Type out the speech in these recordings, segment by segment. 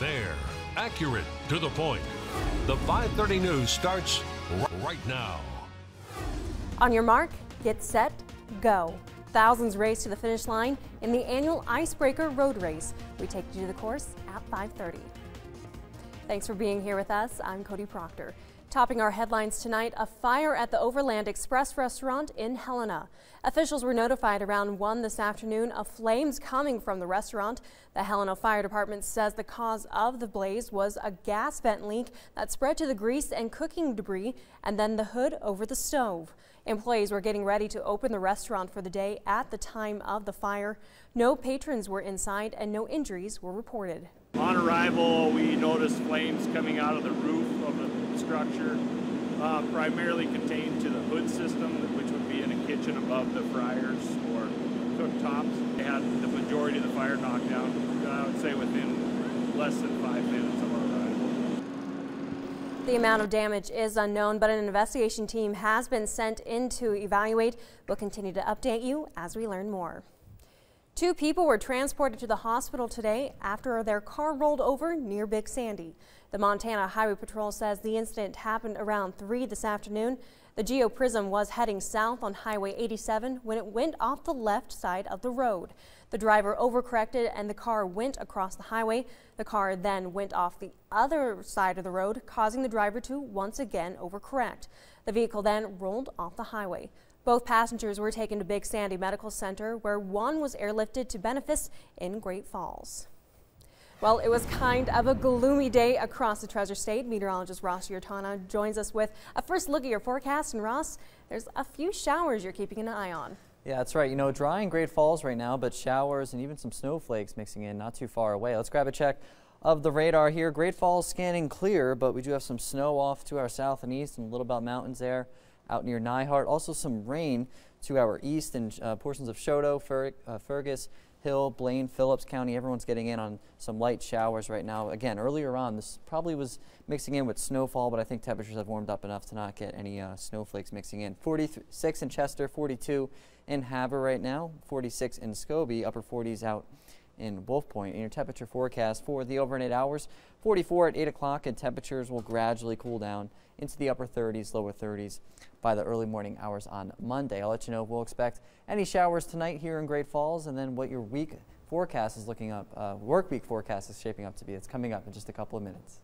Fair, accurate, to the point. The 5:30 news starts right now. On your mark, get set, go. Thousands race to the finish line in the annual Icebreaker Road Race. We take you to the course at 5:30. Thanks for being here with us. I'm Cody Proctor. Topping our headlines tonight, a fire at the Overland Express restaurant in Helena. Officials were notified around 1 this afternoon of flames coming from the restaurant. The Helena Fire Department says the cause of the blaze was a gas vent leak that spread to the grease and cooking debris and then the hood over the stove. Employees were getting ready to open the restaurant for the day at the time of the fire. No patrons were inside and no injuries were reported. On arrival, we noticed flames coming out of the roof of the structure, primarily contained to the hood system, which would be in a kitchen above the fryers or cooktops. They had the majority of the fire knocked down, I would say within less than 5 minutes of our arrival. The amount of damage is unknown, but an investigation team has been sent in to evaluate. We'll continue to update you as we learn more. 2 people were transported to the hospital today after their car rolled over near Big Sandy. The Montana Highway Patrol says the incident happened around 3 this afternoon. The Geo Prism was heading south on Highway 87 when it went off the left side of the road. The driver overcorrected and the car went across the highway. The car then went off the other side of the road, causing the driver to once again overcorrect. The vehicle then rolled off the highway. Both passengers were taken to Big Sandy Medical Center, where one was airlifted to Benefice in Great Falls. Well, it was kind of a gloomy day across the Treasure State. Meteorologist Ross Giortana joins us with a first look at your forecast. And Ross, there's a few showers you're keeping an eye on. Yeah, that's right. You know, dry in Great Falls right now, but showers and even some snowflakes mixing in not too far away. Let's grab a check of the radar here. Great Falls scanning clear, but we do have some snow off to our south and east and Little Belt Mountains there out near Nyhart. Also some rain to our east and portions of Choteau, Fergus, Hill, Blaine, Phillips County. Everyone's getting in on some light showers right now. Again, earlier on, this probably was mixing in with snowfall, but I think temperatures have warmed up enough to not get any snowflakes mixing in. 46 in Chester, 42 in Havre right now, 46 in Scobie, upper 40s out in Wolf Point. And your temperature forecast for the overnight hours, 44 at 8 o'clock, and temperatures will gradually cool down into the upper 30s, lower 30s by the early morning hours on Monday. I'll let you know if we'll expect any showers tonight here in Great Falls, and then what your week forecast is looking up, work week forecast is shaping up to be. It's coming up in just a couple of minutes.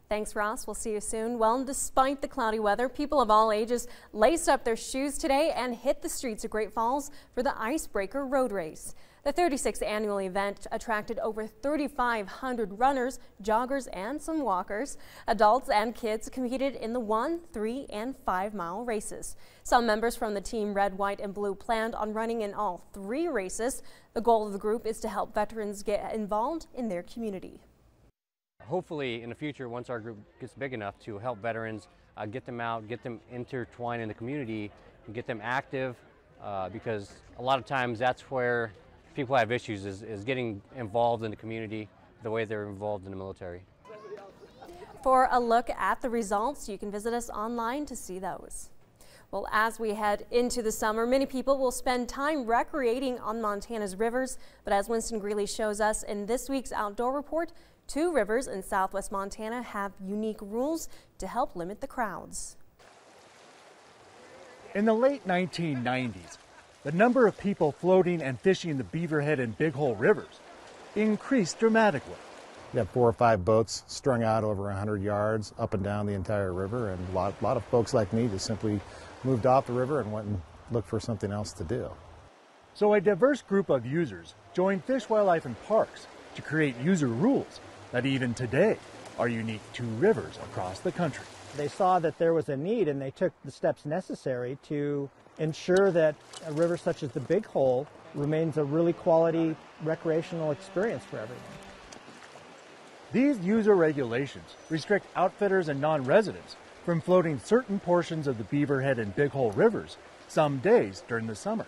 Thanks, Ross. We'll see you soon. Well, despite the cloudy weather, people of all ages laced up their shoes today and hit the streets of Great Falls for the Icebreaker Road Race. The 36th annual event attracted over 3,500 runners, joggers, and some walkers. Adults and kids competed in the 1, 3, and 5-mile races. Some members from the team Red, White, and Blue planned on running in all 3 races. The goal of the group is to help veterans get involved in their community. Hopefully in the future, once our group gets big enough to help veterans, get them out, get them intertwined in the community, and get them active, because a lot of times that's where people have issues, is getting involved in the community the way they're involved in the military. For a look at the results, you can visit us online to see those. Well, as we head into the summer, many people will spend time recreating on Montana's rivers, but as Winston Greeley shows us in this week's Outdoor Report, 2 rivers in southwest Montana have unique rules to help limit the crowds. In the late 1990s, the number of people floating and fishing the Beaverhead and Big Hole rivers increased dramatically. You have 4 or 5 boats strung out over 100 yards up and down the entire river, and a lot of folks like me just simply moved off the river and went and looked for something else to do. So a diverse group of users joined Fish, Wildlife, and Parks to create user rules that even today are unique to rivers across the country. They saw that there was a need, and they took the steps necessary to ensure that a river such as the Big Hole remains a really quality recreational experience for everyone. These user regulations restrict outfitters and non-residents from floating certain portions of the Beaverhead and Big Hole rivers some days during the summer.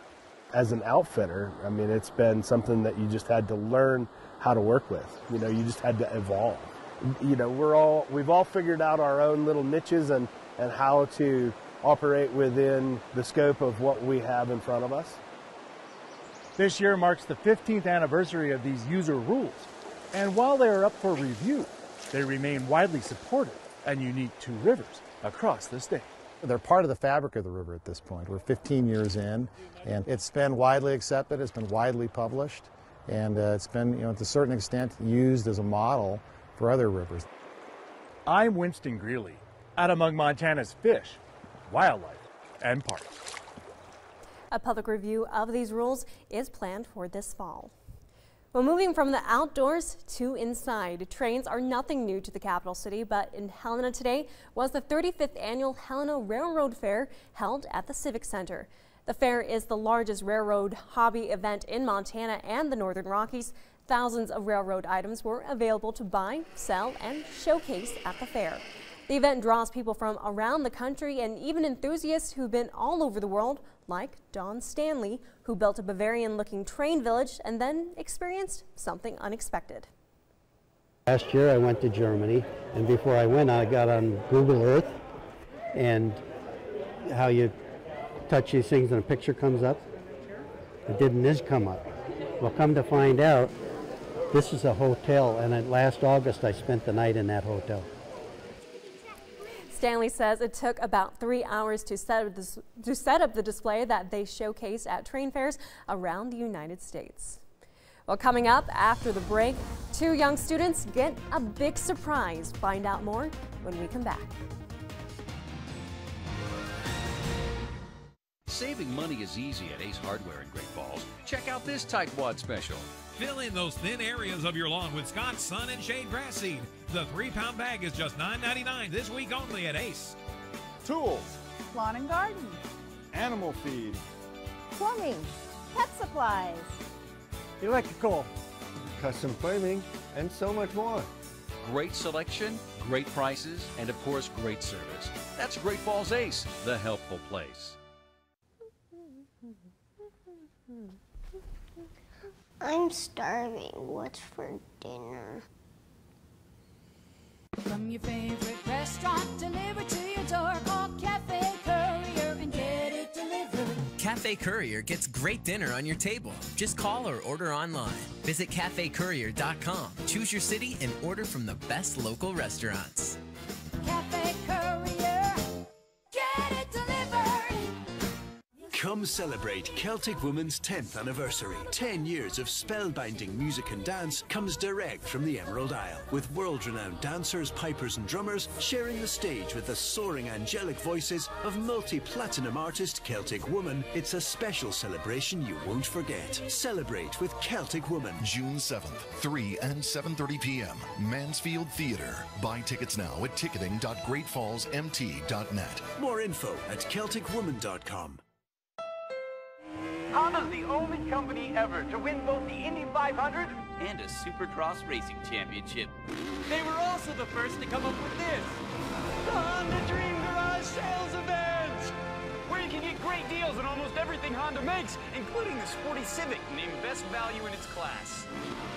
As an outfitter, I mean, it's been something that you just had to learn how to work with. You know, you just had to evolve. You know, we've all figured out our own little niches and how to operate within the scope of what we have in front of us. This year marks the 15th anniversary of these user rules, And while they are up for review, they remain widely supported and unique to rivers across the state. They're part of the fabric of the river at this point. We're 15 years in, and it's been widely accepted, it's been widely published, and it's been, to a certain extent, used as a model for other rivers. I'm Winston Greeley, out among Montana's fish, wildlife, and parks. A public review of these rules is planned for this fall. Well, moving from the outdoors to inside, trains are nothing new to the capital city, but in Helena today was the 35th annual Helena Railroad Fair held at the Civic Center. The fair is the largest railroad hobby event in Montana and the Northern Rockies. Thousands of railroad items were available to buy, sell, and showcase at the fair. The event draws people from around the country and even enthusiasts who've been all over the world, like Don Stanley, who built a Bavarian-looking train village and then experienced something unexpected. Last year I went to Germany, and before I went I got on Google Earth, and how you touch these things and a picture comes up. It didn't this come up. Well, come to find out, this is a hotel, and last August I spent the night in that hotel. Stanley says it took about 3 hours to set up the display that they showcase at train fairs around the United States. Well, coming up after the break, 2 young students get a big surprise. Find out more when we come back. Saving money is easy at Ace Hardware in Great Falls. Check out this tightwad special. Fill in those thin areas of your lawn with Scott's Sun and Shade Grass Seed. The 3-pound bag is just $9.99 this week only at Ace. Tools, lawn and garden, animal feed, plumbing, pet supplies, electrical, custom framing, and so much more. Great selection, great prices, and of course, great service. That's Great Falls Ace, the helpful place. I'm starving. What's for dinner? From your favorite restaurant delivered to your door, call Cafe Courier and get it delivered. Cafe Courier gets great dinner on your table. Just call or order online. Visit cafecourier.com. Choose your city and order from the best local restaurants. Cafe Courier, get it delivered. Come celebrate Celtic Woman's 10th anniversary. 10 years of spellbinding music and dance comes direct from the Emerald Isle, with world-renowned dancers, pipers and drummers sharing the stage with the soaring angelic voices of multi-platinum artist Celtic Woman. It's a special celebration you won't forget. Celebrate with Celtic Woman. June 7th, 3 and 7:30 p.m. Mansfield Theatre. Buy tickets now at ticketing.greatfallsmt.net. More info at CelticWoman.com. Honda's the only company ever to win both the Indy 500 and a Supercross Racing Championship. They were also the first to come up with this, the Honda Dream Garage Sales Event, where you can get great deals on almost everything Honda makes, including the sporty Civic, named Best Value in its class.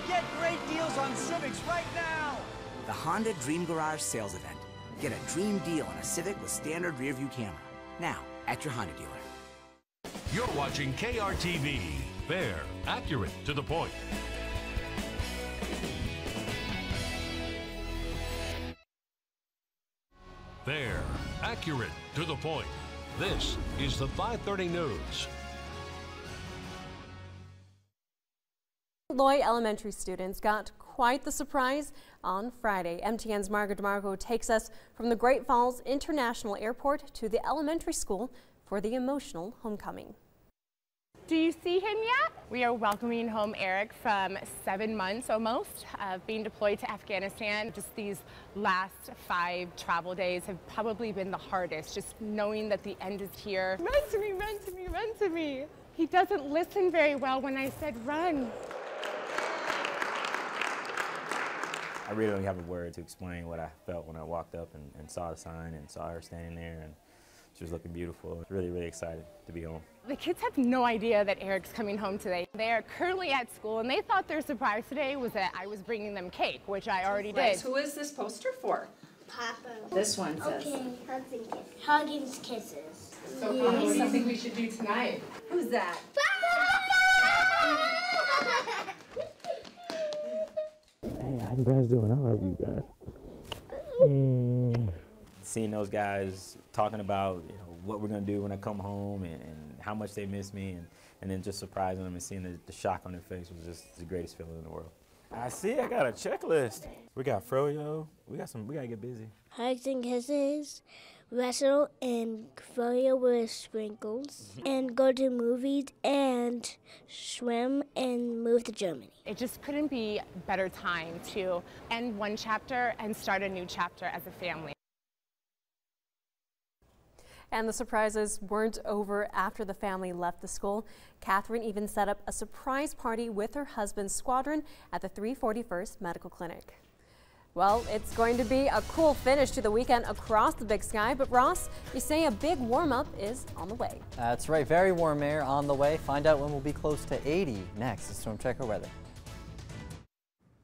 Get great deals on Civics right now. The Honda Dream Garage Sales Event. Get a dream deal on a Civic with standard rear view camera. Now, at your Honda dealer. You're watching KRTV. Fair, accurate, to the point. Fair, accurate, to the point. This is the 530 News. Loy Elementary students got quite the surprise on Friday. MTN's Margaret DeMarco takes us from the Great Falls International Airport to the elementary school for the emotional homecoming. Do you see him yet? We are welcoming home Eric from 7 months almost of being deployed to Afghanistan. Just these last 5 travel days have probably been the hardest, just knowing that the end is here. Run to me, run to me, run to me. He doesn't listen very well when I said run. I really don't have a word to explain what I felt when I walked up and saw the sign and saw her standing there, and she was looking beautiful. Really, really excited to be home. The kids have no idea that Eric's coming home today. They are currently at school, and they thought their surprise today was that I was bringing them cake, which I already did. Who is this poster for? Papa. This one says. Okay, hugs and kisses. Hugging kisses. So, Papa, what do you think we should do tonight? Who's that? you guys doing? I love you guys. Seeing those guys talking about what we're gonna do when I come home and how much they miss me, and then just surprising them and seeing the shock on their face was just the greatest feeling in the world. I see. I got a checklist. We got froyo. We gotta get busy. Hugs and kisses, wrestle and froyo with sprinkles, and go to movies and swim and move to Germany. It just couldn't be a better time to end one chapter and start a new chapter as a family. And the surprises weren't over after the family left the school. Catherine even set up a surprise party with her husband's squadron at the 341st Medical Clinic. Well, it's going to be a cool finish to the weekend across the Big Sky, but Ross, you say a big warm-up is on the way. That's right, very warm air on the way. Find out when we'll be close to 80 next. It's Storm Checker Weather.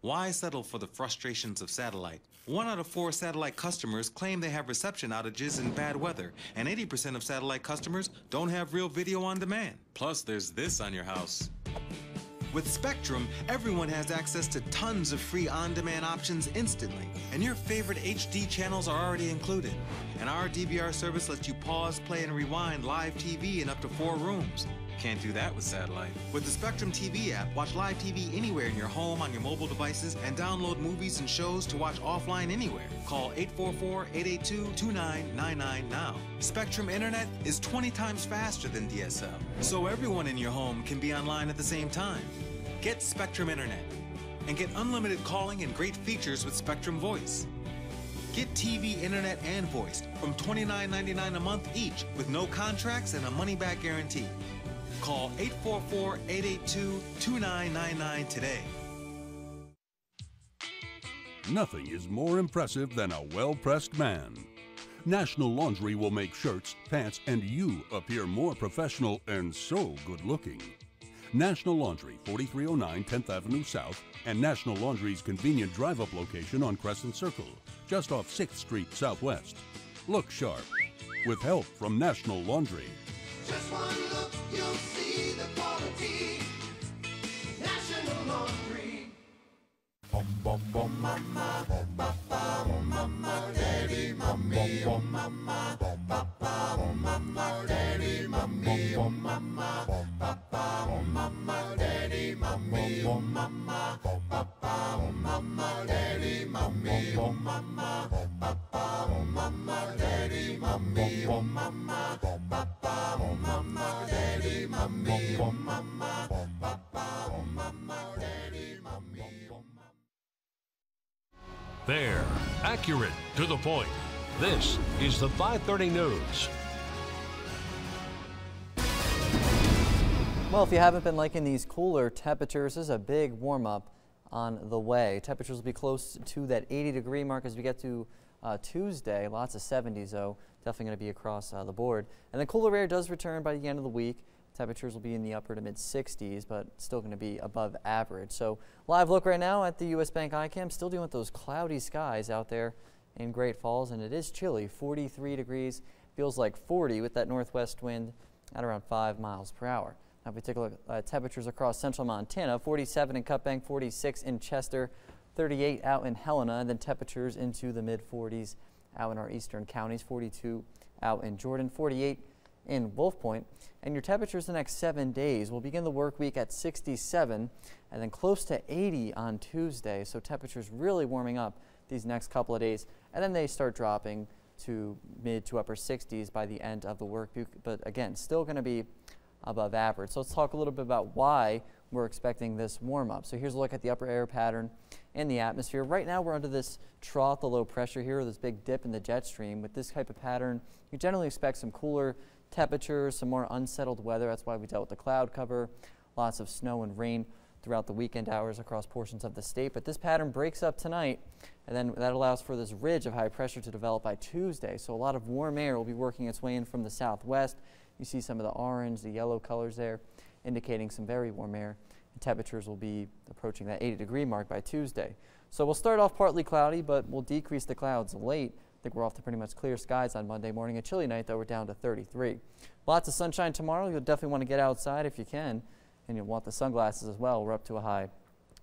Why settle for the frustrations of satellite? 1 out of 4 satellite customers claim they have reception outages in bad weather, and 80% of satellite customers don't have real video on demand. Plus, there's this on your house. With Spectrum, everyone has access to tons of free on-demand options instantly, and your favorite HD channels are already included. And our DVR service lets you pause, play, and rewind live TV in up to 4 rooms. Can't do that with satellite. With the Spectrum TV app, watch live TV anywhere in your home, on your mobile devices, and download movies and shows to watch offline anywhere. Call 844-882-2999 now. Spectrum Internet is 20 times faster than DSL, so everyone in your home can be online at the same time. Get Spectrum Internet and get unlimited calling and great features with Spectrum Voice. Get TV, internet, and voice from $29.99 a month each with no contracts and a money-back guarantee. Call 844-882-2999 today. Nothing is more impressive than a well-pressed man. National Laundry will make shirts, pants, and you appear more professional and so good-looking. National Laundry, 4309 10th Avenue South, and National Laundry's convenient drive-up location on Crescent Circle, just off 6th Street Southwest. Look sharp with help from National Laundry. Just one look, you'll see the quality. National Laundry. Bum bum bum mama, papa, mama, daddy, mommy, mama, papa, mama, daddy, mommy, mama, papa, mama, daddy, mommy, mama, papa, mama, daddy, mommy, mama, papa, mama, daddy, mommy, mama, papa, mama, daddy, mommy, mama, papa, mama, daddy, mommy. Fair, accurate, to the point. This is the 530 News. Well, if you haven't been liking these cooler temperatures, this is a big warm-up on the way. Temperatures will be close to that 80-degree mark as we get to Tuesday. Lots of 70s, though. Definitely going to be across the board. And the cooler air does return by the end of the week. Temperatures will be in the upper to mid-60s, but still going to be above average. So live look right now at the U.S. Bank iCam. Still dealing with those cloudy skies out there in Great Falls, and it is chilly. 43 degrees. Feels like 40 with that northwest wind at around 5 miles per hour. Now if we take a look at temperatures across central Montana, 47 in Cut Bank, 46 in Chester, 38 out in Helena, and then temperatures into the mid-40s out in our eastern counties, 42 out in Jordan, 48 in Wolf Point. And your temperatures the next 7 days will begin the work week at 67 and then close to 80 on Tuesday. So temperatures really warming up these next couple of days, and then they start dropping to mid to upper 60s by the end of the work week. But again, still going to be above average. So let's talk a little bit about why we're expecting this warm up. So here's a look at the upper air pattern in the atmosphere. Right now we're under this trough, the low pressure here, this big dip in the jet stream. With this type of pattern, you generally expect some cooler temperatures, some more unsettled weather. That's why we dealt with the cloud cover, lots of snow and rain throughout the weekend hours across portions of the state. But this pattern breaks up tonight, and then that allows for this ridge of high pressure to develop by Tuesday. So a lot of warm air will be working its way in from the southwest. You see some of the orange, the yellow colors there, indicating some very warm air. And temperatures will be approaching that 80-degree mark by Tuesday. So we'll start off partly cloudy, but we'll decrease the clouds late. I think we're off to pretty much clear skies on Monday morning. A chilly night, though, we're down to 33. Lots of sunshine tomorrow. You'll definitely want to get outside if you can, and you'll want the sunglasses as well. We're up to a high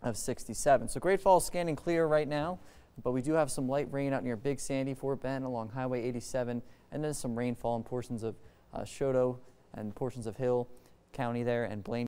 of 67. So Great Falls scanning clear right now, but we do have some light rain out near Big Sandy, Fort Bend, along Highway 87, and then some rainfall in portions of Choteau and portions of Hill County there, and Blaine.